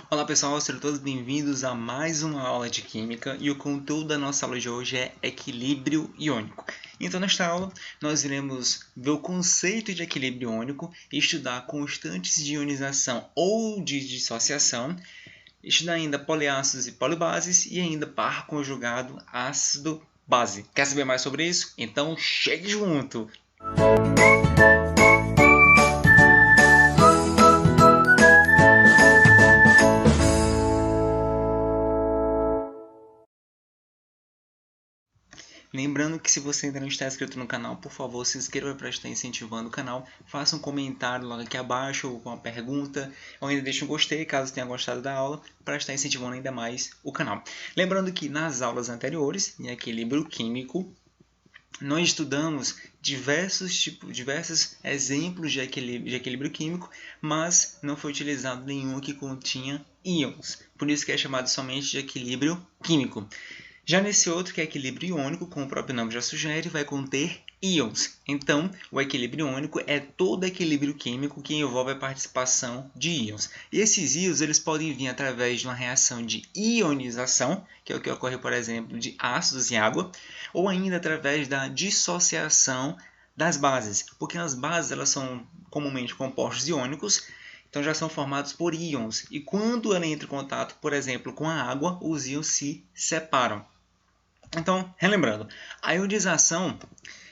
Olá pessoal, sejam todos bem-vindos a mais uma aula de Química e o conteúdo da nossa aula de hoje é equilíbrio iônico. Então nesta aula nós iremos ver o conceito de equilíbrio iônico, estudar constantes de ionização ou de dissociação, estudar ainda poliácidos e polibases e ainda par conjugado ácido-base. Quer saber mais sobre isso? Então chegue junto! Lembrando que se você ainda não está inscrito no canal, por favor, se inscreva para estar incentivando o canal. Faça um comentário logo aqui abaixo com uma pergunta, ou ainda deixe um gostei caso tenha gostado da aula, para estar incentivando ainda mais o canal. Lembrando que nas aulas anteriores, em equilíbrio químico, nós estudamos diversos exemplos de equilíbrio químico, mas não foi utilizado nenhum que continha íons. Por isso que é chamado somente de equilíbrio químico. Já nesse outro, que é equilíbrio iônico, como o próprio nome já sugere, vai conter íons. Então, o equilíbrio iônico é todo equilíbrio químico que envolve a participação de íons. E esses íons eles podem vir através de uma reação de ionização, que é o que ocorre, por exemplo, de ácidos em água, ou ainda através da dissociação das bases, porque as bases elas são comumente compostos iônicos, então já são formados por íons. E quando ela entra em contato, por exemplo, com a água, os íons se separam. Então, relembrando, a ionização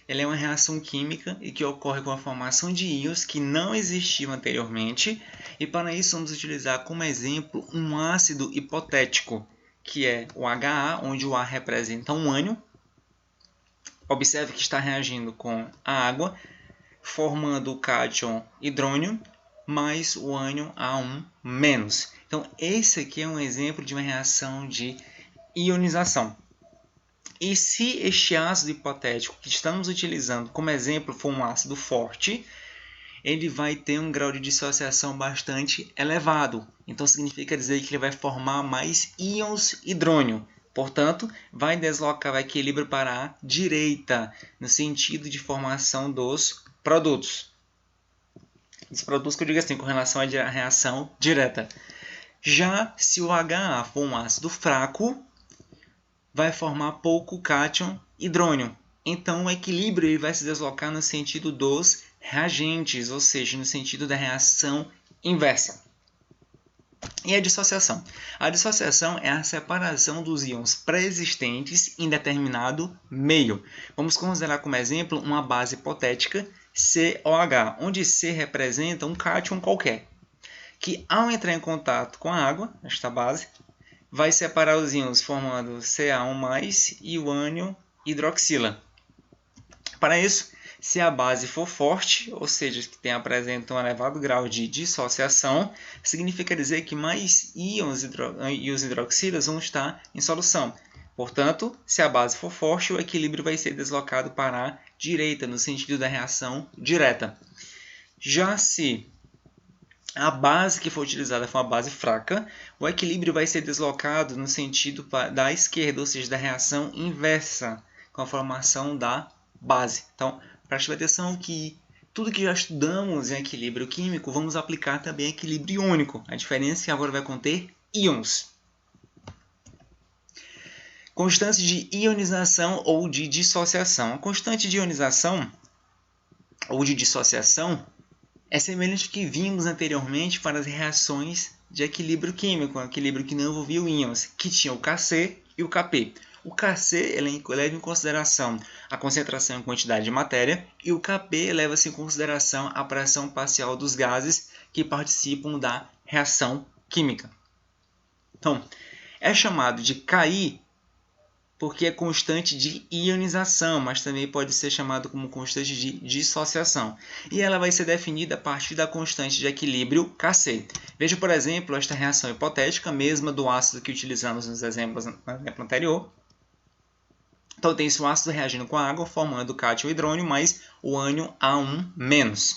ela é uma reação química e que ocorre com a formação de íons que não existiam anteriormente, e para isso vamos utilizar como exemplo um ácido hipotético, que é o HA, onde o A representa um ânion. Observe que está reagindo com a água, formando o cátion hidrônio mais o ânion A1-. Então, esse aqui é um exemplo de uma reação de ionização. E se este ácido hipotético que estamos utilizando como exemplo for um ácido forte, ele vai ter um grau de dissociação bastante elevado. Então significa dizer que ele vai formar mais íons hidrônio. Portanto, vai deslocar o equilíbrio para a direita, no sentido de formação dos produtos. Os produtos que eu digo assim, com relação à reação direta. Já se o HA for um ácido fraco, vai formar pouco cátion hidrônio. Então, o equilíbrio ele vai se deslocar no sentido dos reagentes, ou seja, no sentido da reação inversa. E a dissociação? A dissociação é a separação dos íons pré-existentes em determinado meio. Vamos considerar como exemplo uma base hipotética, COH, onde C representa um cátion qualquer, que ao entrar em contato com a água, esta base, vai separar os íons formando Ca1+, e o ânion hidroxila. Para isso, se a base for forte, ou seja, que apresenta um elevado grau de dissociação, significa dizer que mais íons e os hidroxilas vão estar em solução. Portanto, se a base for forte, o equilíbrio vai ser deslocado para a direita, no sentido da reação direta. Já se a base que for utilizada for uma base fraca, o equilíbrio vai ser deslocado no sentido da esquerda, ou seja, da reação inversa, com a formação da base. Então, preste atenção que tudo que já estudamos em equilíbrio químico, vamos aplicar também em equilíbrio iônico. A diferença é que agora vai conter íons. Constante de ionização ou de dissociação. A constante de ionização ou de dissociação é semelhante ao que vimos anteriormente para as reações de equilíbrio químico, um equilíbrio que não envolvia íons, que tinha o Kc e o Kp. O Kc leva em consideração a concentração e quantidade de matéria, e o Kp leva-se em consideração a pressão parcial dos gases que participam da reação química. Então, é chamado de Ki porque é constante de ionização, mas também pode ser chamado como constante de dissociação. E ela vai ser definida a partir da constante de equilíbrio Kc. Veja, por exemplo, esta reação hipotética, mesma do ácido que utilizamos no exemplo anterior. Então, tem-se o ácido reagindo com a água, formando o cátion hidrônio mais o ânion A1-.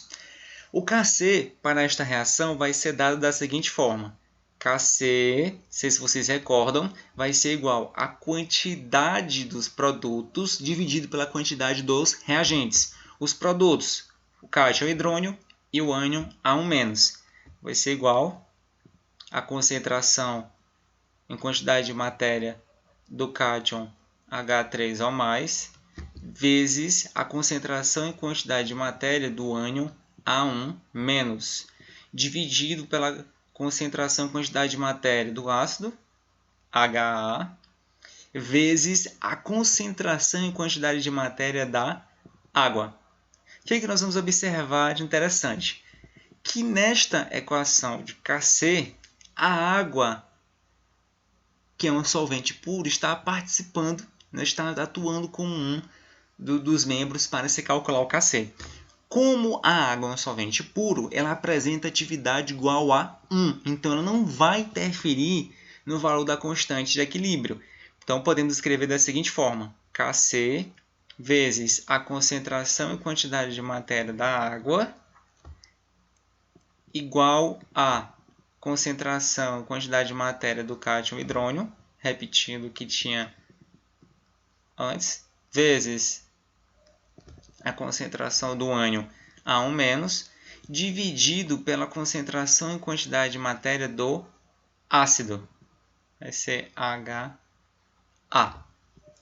O Kc para esta reação vai ser dado da seguinte forma. Kc, não sei se vocês recordam, vai ser igual à quantidade dos produtos dividido pela quantidade dos reagentes. Os produtos, o cátion hidrônio e o ânion A1-, vai ser igual a concentração em quantidade de matéria do cátion H3O+, vezes a concentração em quantidade de matéria do ânion A1-, dividido pela concentração em quantidade de matéria do ácido HA, vezes a concentração em quantidade de matéria da água. O que nós vamos observar de interessante? Que nesta equação de Kc, a água, que é um solvente puro, está participando, está atuando como um dos membros para se calcular o Kc. Como a água é um solvente puro, ela apresenta atividade igual a 1. Então, ela não vai interferir no valor da constante de equilíbrio. Então, podemos escrever da seguinte forma. Kc vezes a concentração e quantidade de matéria da água igual a concentração e quantidade de matéria do cátion hidrônio, repetindo o que tinha antes, vezes a concentração do ânion A1-, dividido pela concentração e quantidade de matéria do ácido. Vai ser HA.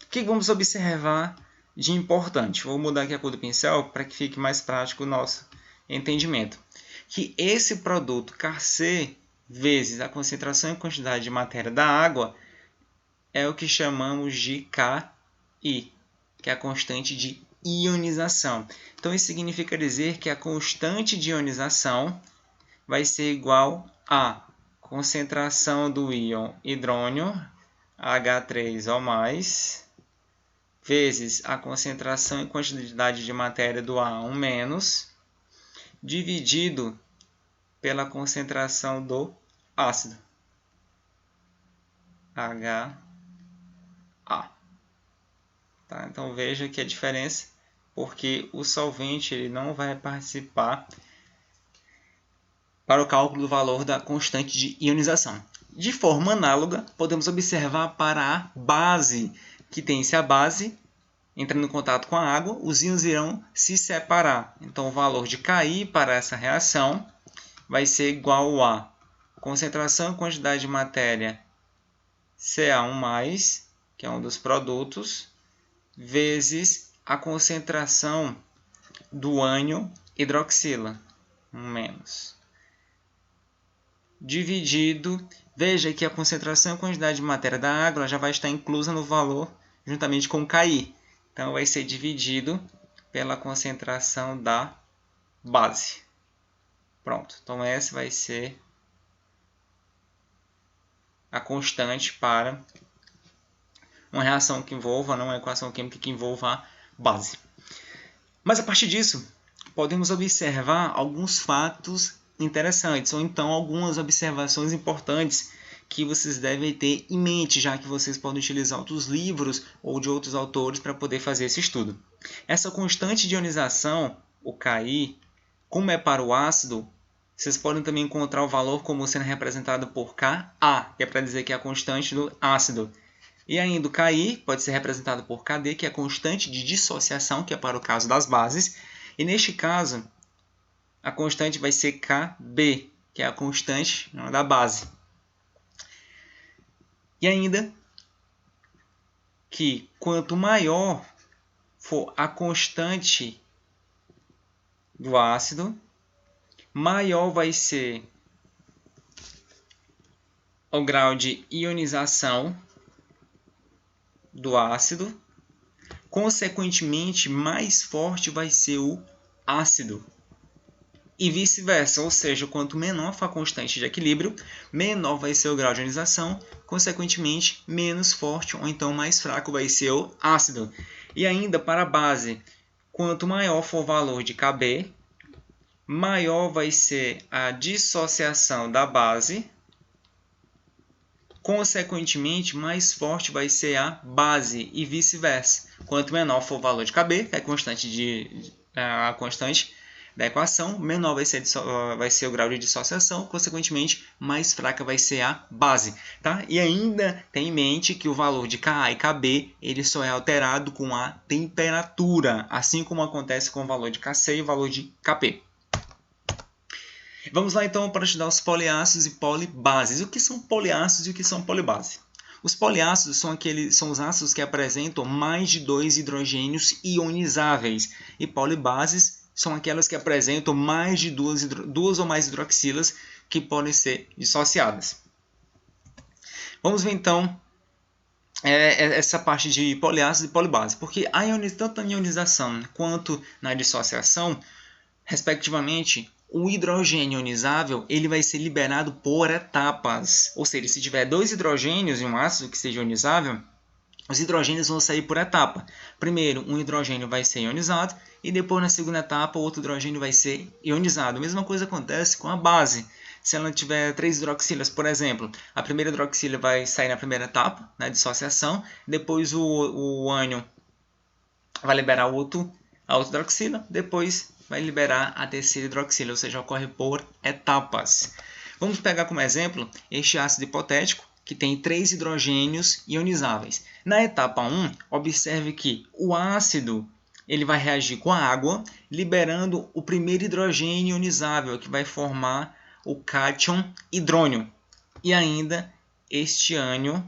O que vamos observar de importante? Vou mudar aqui a cor do pincel para que fique mais prático o nosso entendimento. Que esse produto Kc vezes a concentração e quantidade de matéria da água é o que chamamos de Ki, que é a constante de ionização. Então, isso significa dizer que a constante de ionização vai ser igual a concentração do íon hidrônio, H3O+, vezes a concentração e quantidade de matéria do A1-, dividido pela concentração do ácido, HA. Tá? Então, veja que a diferença, porque o solvente ele não vai participar para o cálculo do valor da constante de ionização. De forma análoga, podemos observar para a base, que tem-se a base entrando em contato com a água, os íons irão se separar. Então, o valor de Ki para essa reação vai ser igual a concentração e quantidade de matéria Ca1+, que é um dos produtos, vezes a concentração do ânion hidroxila, menos. Dividido, veja que a concentração e a quantidade de matéria da água já vai estar inclusa no valor juntamente com o Ki. Então, vai ser dividido pela concentração da base. Pronto. Então, essa vai ser a constante para uma reação que envolva, não uma equação química que envolva a base. Mas, a partir disso, podemos observar alguns fatos interessantes, ou então algumas observações importantes que vocês devem ter em mente, já que vocês podem utilizar outros livros ou de outros autores para poder fazer esse estudo. Essa constante de ionização, o Ki, como é para o ácido, vocês podem também encontrar o valor como sendo representado por Ka, que é para dizer que é a constante do ácido. E ainda o Ki pode ser representado por Kd, que é a constante de dissociação, que é para o caso das bases. E neste caso, a constante vai ser Kb, que é a constante da base. E ainda que quanto maior for a constante do ácido, maior vai ser o grau de ionização do ácido. Consequentemente, mais forte vai ser o ácido. E vice-versa, ou seja, quanto menor for a constante de equilíbrio, menor vai ser o grau de ionização, consequentemente, menos forte ou então mais fraco vai ser o ácido. E ainda para a base, quanto maior for o valor de Kb, maior vai ser a dissociação da base, consequentemente, mais forte vai ser a base e vice-versa. Quanto menor for o valor de Kb, que é a constante da equação, menor vai ser o grau de dissociação, consequentemente, mais fraca vai ser a base. Tá? E ainda tem em mente que o valor de Ka e Kb ele só é alterado com a temperatura, assim como acontece com o valor de Kc e o valor de Kp. Vamos lá então para estudar os poliácidos e polibases. O que são poliácidos e o que são polibases? Os poliácidos são os ácidos que apresentam mais de 2 hidrogênios ionizáveis. E polibases são aquelas que apresentam mais de duas ou mais hidroxilas que podem ser dissociadas. Vamos ver então essa parte de poliácidos e polibases, porque tanto na ionização quanto na dissociação, respectivamente, o hidrogênio ionizável ele vai ser liberado por etapas. Ou seja, se tiver 2 hidrogênios em um ácido que seja ionizável, os hidrogênios vão sair por etapa. Primeiro, um hidrogênio vai ser ionizado e depois, na segunda etapa, o outro hidrogênio vai ser ionizado. A mesma coisa acontece com a base. Se ela tiver 3 hidroxilas, por exemplo, a primeira hidroxila vai sair na primeira etapa, na dissociação, depois o ânion vai liberar a outra hidroxila, depois vai liberar a terceira hidroxila, ou seja, ocorre por etapas. Vamos pegar como exemplo este ácido hipotético, que tem 3 hidrogênios ionizáveis. Na etapa 1, observe que o ácido ele vai reagir com a água, liberando o primeiro hidrogênio ionizável, que vai formar o cátion hidrônio. E ainda este ânion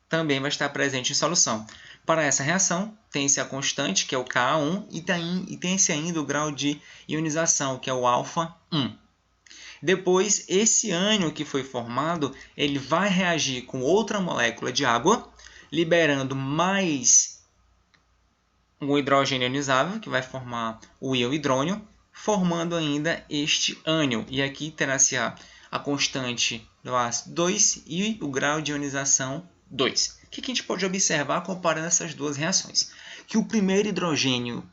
também vai estar presente em solução. Para essa reação, tem-se a constante, que é o Ka1, e tem-se ainda o grau de ionização, que é o alfa 1. Depois, esse ânion que foi formado, ele vai reagir com outra molécula de água, liberando mais um hidrogênio ionizável, que vai formar o íon hidrônio, formando ainda este ânion. E aqui terá-se a constante do ácido 2 e o grau de ionização 2. O que a gente pode observar comparando essas duas reações? Que o primeiro hidrogênio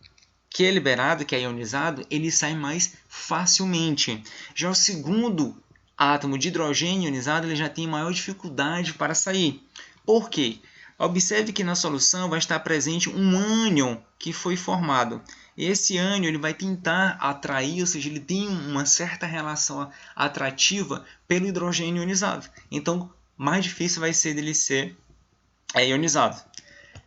que é liberado, que é ionizado, ele sai mais facilmente. Já o segundo átomo de hidrogênio ionizado ele já tem maior dificuldade para sair. Por quê? Observe que na solução vai estar presente um ânion que foi formado. Esse ânion ele vai tentar atrair, ou seja, ele tem uma certa relação atrativa pelo hidrogênio ionizado. Então, mais difícil vai ser dele ser ionizado.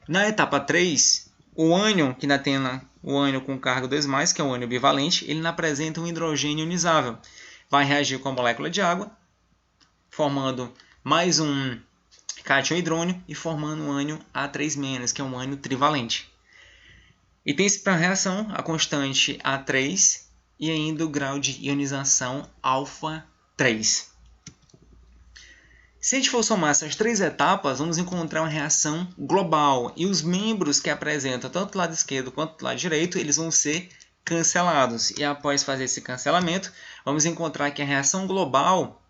Na etapa 3, o ânion que ainda tem o ânion com carga 2+, que é o ânion bivalente, ele não apresenta um hidrogênio ionizável. Vai reagir com a molécula de água, formando mais um cátion hidrônio e formando um ânion A3-, que é um ânion trivalente. E tem-se para a reação a constante A3 e ainda o grau de ionização alfa 3. Se a gente for somar essas 3 etapas, vamos encontrar uma reação global. E os membros que apresentam tanto do lado esquerdo quanto do lado direito, eles vão ser cancelados. E após fazer esse cancelamento, vamos encontrar que a reação global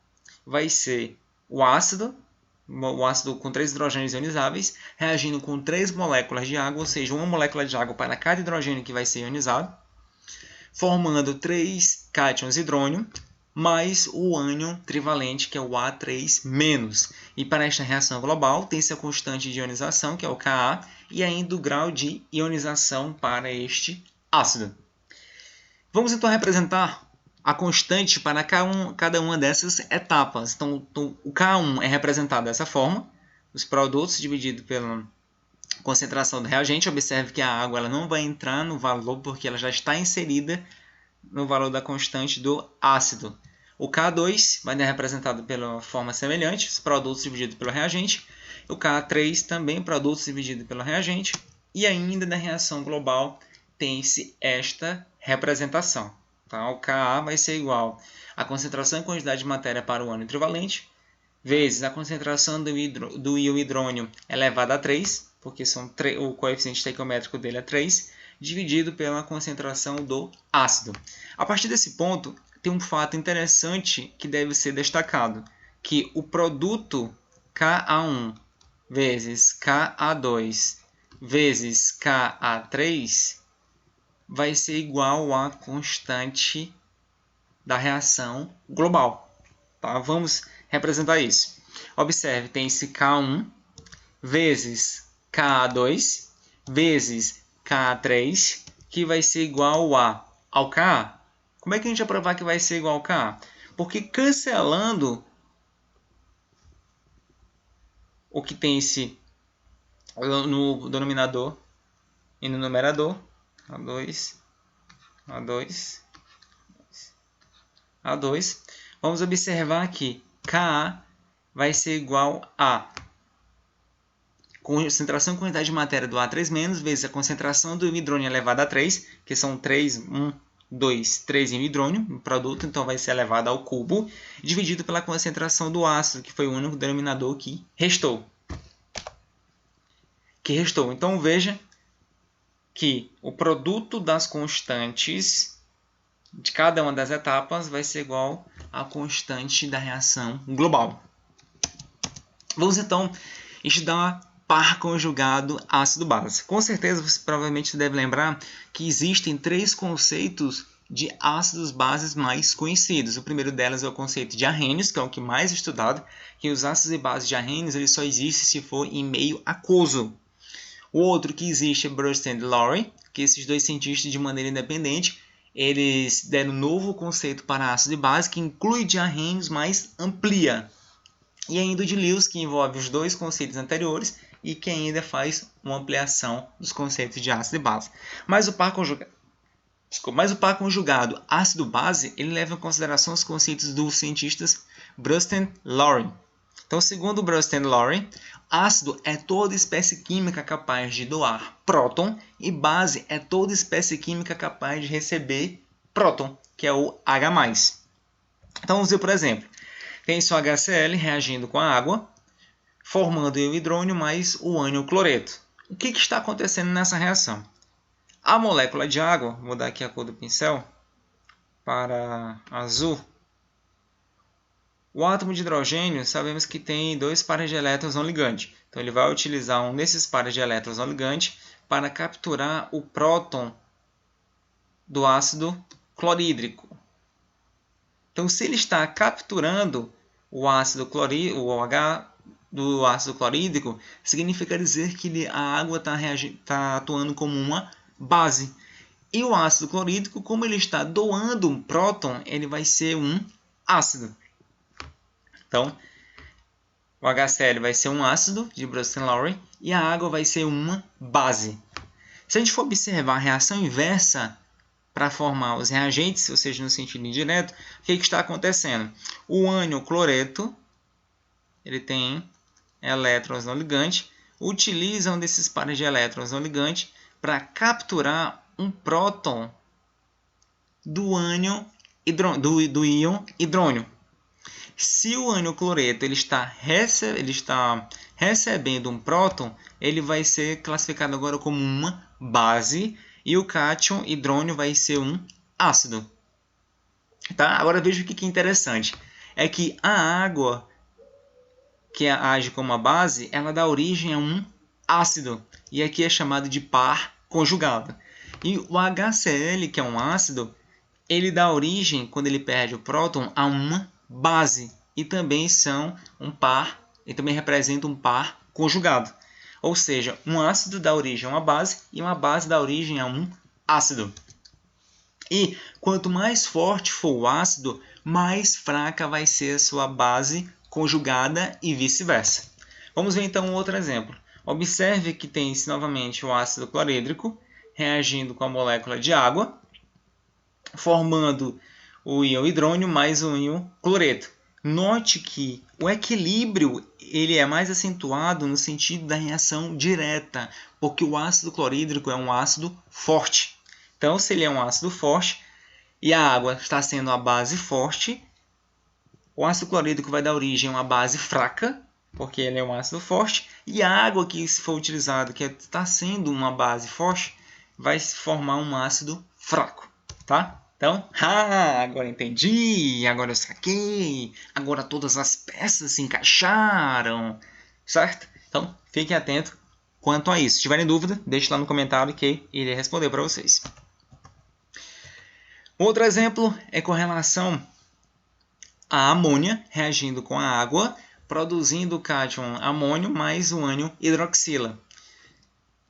vai ser o ácido com 3 hidrogênios ionizáveis, reagindo com 3 moléculas de água, ou seja, uma molécula de água para cada hidrogênio que vai ser ionizado, formando 3 cátions hidrônio, mais o ânion trivalente, que é o A3-. E para esta reação global, tem-se a constante de ionização, que é o Ka, e ainda o grau de ionização para este ácido. Vamos então representar a constante para cada uma dessas etapas. Então, o K1 é representado dessa forma, os produtos divididos pela concentração do reagente. Observe que a água ela não vai entrar no valor porque ela já está inserida no valor da constante do ácido. O K2 vai ser representado pela forma semelhante, os produtos divididos pelo reagente. O K3 também produtos divididos pelo reagente. E ainda na reação global tem-se esta representação. Tá? O Ka vai ser igual à concentração e quantidade de matéria para o ânion trivalente, vezes a concentração do íon hidrônio elevado a 3, porque o coeficiente estequiométrico dele é 3, dividido pela concentração do ácido. A partir desse ponto, tem um fato interessante que deve ser destacado, que o produto Ka1 vezes Ka2 vezes Ka3 vai ser igual à constante da reação global. Tá? Vamos representar isso. Observe, tem esse K1 vezes Ka2 vezes Ka3, que vai ser igual ao Ka. Como é que a gente vai provar que vai ser igual ao Ka? Porque cancelando o que tem esse no denominador e no numerador, A2, Vamos observar que Ka vai ser igual a concentração e quantidade de matéria do A3- vezes a concentração do hidrônio elevado a 3, que são 3, 1, 2, 3 em hidrônio, no produto, então vai ser elevado ao cubo, dividido pela concentração do ácido, que foi o único denominador que restou. Então veja que o produto das constantes de cada uma das etapas vai ser igual à constante da reação global. Vamos então estudar par conjugado ácido-base. Com certeza você provavelmente deve lembrar que existem 3 conceitos de ácidos-bases mais conhecidos. O primeiro delas é o conceito de arrênios, que é o que mais é estudado, que os ácidos e bases de arrênios eles só existem se for em meio aquoso. O outro que existe é Brustad e Lowry, que esses dois cientistas de maneira independente eles deram um novo conceito para ácido e base que inclui de arrênios, mas amplia. E ainda o de Lewis, que envolve os dois conceitos anteriores e que ainda faz uma ampliação dos conceitos de ácido e base. Mas o par conjugado ácido-base ele leva em consideração os conceitos dos cientistas Brustad e Lowry. Então, segundo Brustad e Lowry, ácido é toda espécie química capaz de doar próton e base é toda espécie química capaz de receber próton, que é o H+. Então, vamos ver, por exemplo, tem o HCl reagindo com a água, formando o hidrônio mais o ânion cloreto. O que está acontecendo nessa reação? A molécula de água, vou mudar aqui a cor do pincel para azul. O átomo de hidrogênio, sabemos que tem 2 pares de elétrons não ligantes. Então, ele vai utilizar um desses pares de elétrons não ligantes para capturar o próton do ácido clorídrico. Então, se ele está capturando o ácido clorídrico, o H do ácido clorídrico, significa dizer que a água está atuando como uma base. E o ácido clorídrico, como ele está doando um próton, ele vai ser um ácido. Então, o HCl vai ser um ácido de Brustad e Lowry e a água vai ser uma base. Se a gente for observar a reação inversa para formar os reagentes, ou seja, no sentido indireto, o que está acontecendo? O ânion cloreto, ele tem elétrons não ligantes, utilizam desses pares de elétrons não ligantes para capturar um próton do íon hidrônio. Se o ânion cloreto ele está recebendo um próton, ele vai ser classificado agora como uma base e o cátion hidrônio vai ser um ácido. Tá? Agora veja o que é interessante. É que a água que age como uma base, ela dá origem a um ácido. E aqui é chamado de par conjugado. E o HCl, que é um ácido, ele dá origem, quando ele perde o próton, a uma base. E também são um par, e também representa um par conjugado. Ou seja, um ácido dá origem a uma base e uma base dá origem a um ácido. E quanto mais forte for o ácido, mais fraca vai ser a sua base conjugada e vice-versa. Vamos ver então um outro exemplo. Observe que tem-se novamente o ácido clorídrico reagindo com a molécula de água, formando o íon hidrônio mais o íon cloreto. Note que o equilíbrio ele é mais acentuado no sentido da reação direta, porque o ácido clorídrico é um ácido forte. Então, se ele é um ácido forte e a água está sendo a base forte, o ácido clorídrico vai dar origem a uma base fraca, porque ele é um ácido forte, e a água que for utilizada, que está sendo uma base forte, vai formar um ácido fraco, tá? Então, agora entendi, agora eu saquei, agora todas as peças se encaixaram, certo? Então, fiquem atentos quanto a isso. Se tiverem dúvida, deixe lá no comentário que irei responder para vocês. Outro exemplo é com relação à amônia reagindo com a água, produzindo o cátion amônio mais o ânion hidroxila.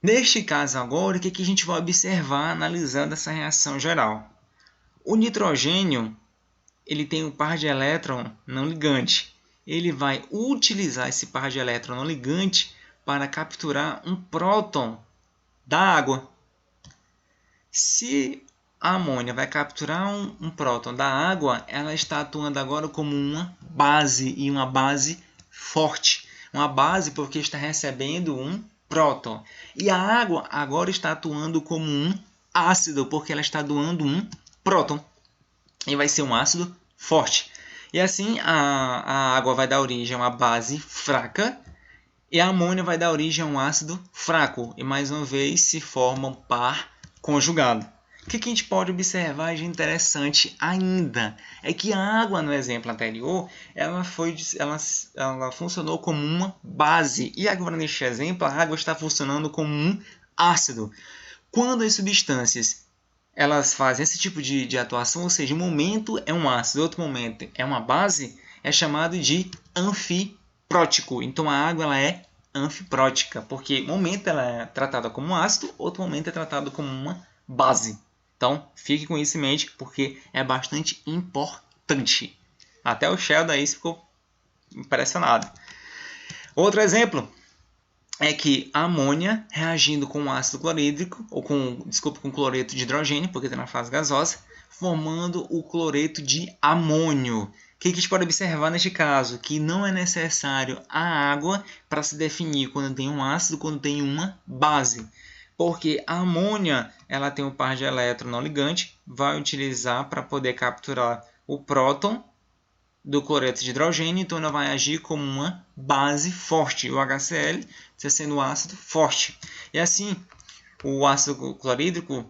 Neste caso agora, o que a gente vai observar analisando essa reação geral? O nitrogênio ele tem um par de elétron não ligante. Ele vai utilizar esse par de elétron não ligante para capturar um próton da água. Se a amônia vai capturar um próton da água, ela está atuando agora como uma base, e uma base forte. Uma base porque está recebendo um próton. E a água agora está atuando como um ácido, porque ela está doando um próton. E vai ser um ácido forte. E assim a água vai dar origem a uma base fraca, e a amônia vai dar origem a um ácido fraco. E mais uma vez se forma um par conjugado. O que a gente pode observar de interessante ainda é que a água, no exemplo anterior, ela funcionou como uma base. E agora, neste exemplo, a água está funcionando como um ácido. Quando as substâncias elas fazem esse tipo de atuação, ou seja, um momento é um ácido, outro momento é uma base, é chamado de anfiprótico. Então, a água ela é anfiprótica, porque um momento ela é tratada como um ácido, outro momento é tratado como uma base. Então, fique com isso em mente, porque é bastante importante. Até o Sheldon aí ficou impressionado. Outro exemplo é que a amônia reagindo com ácido clorídrico, ou com cloreto de hidrogênio, porque está na fase gasosa, formando o cloreto de amônio. O que a gente pode observar neste caso? Que não é necessário a água para se definir quando tem um ácido, quando tem uma base. Porque a amônia ela tem um par de elétron não ligante, vai utilizar para poder capturar o próton do cloreto de hidrogênio, então ela vai agir como uma base forte, o HCl sendo um ácido forte. E assim, o ácido clorídrico,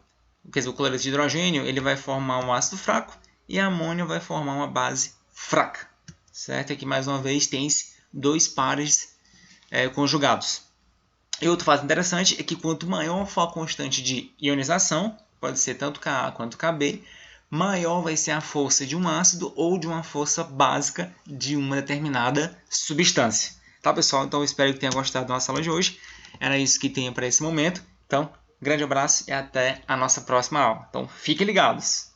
quer dizer, o cloreto de hidrogênio, ele vai formar um ácido fraco e a amônia vai formar uma base fraca. Certo? Aqui mais uma vez tem dois pares conjugados. E outro fato interessante é que quanto maior for a constante de ionização, pode ser tanto Ka quanto Kb, maior vai ser a força de um ácido ou de uma força básica de uma determinada substância. Tá, pessoal? Então eu espero que tenha gostado da nossa aula de hoje. Era isso que tinha para esse momento. Então, grande abraço e até a nossa próxima aula. Então, fiquem ligados!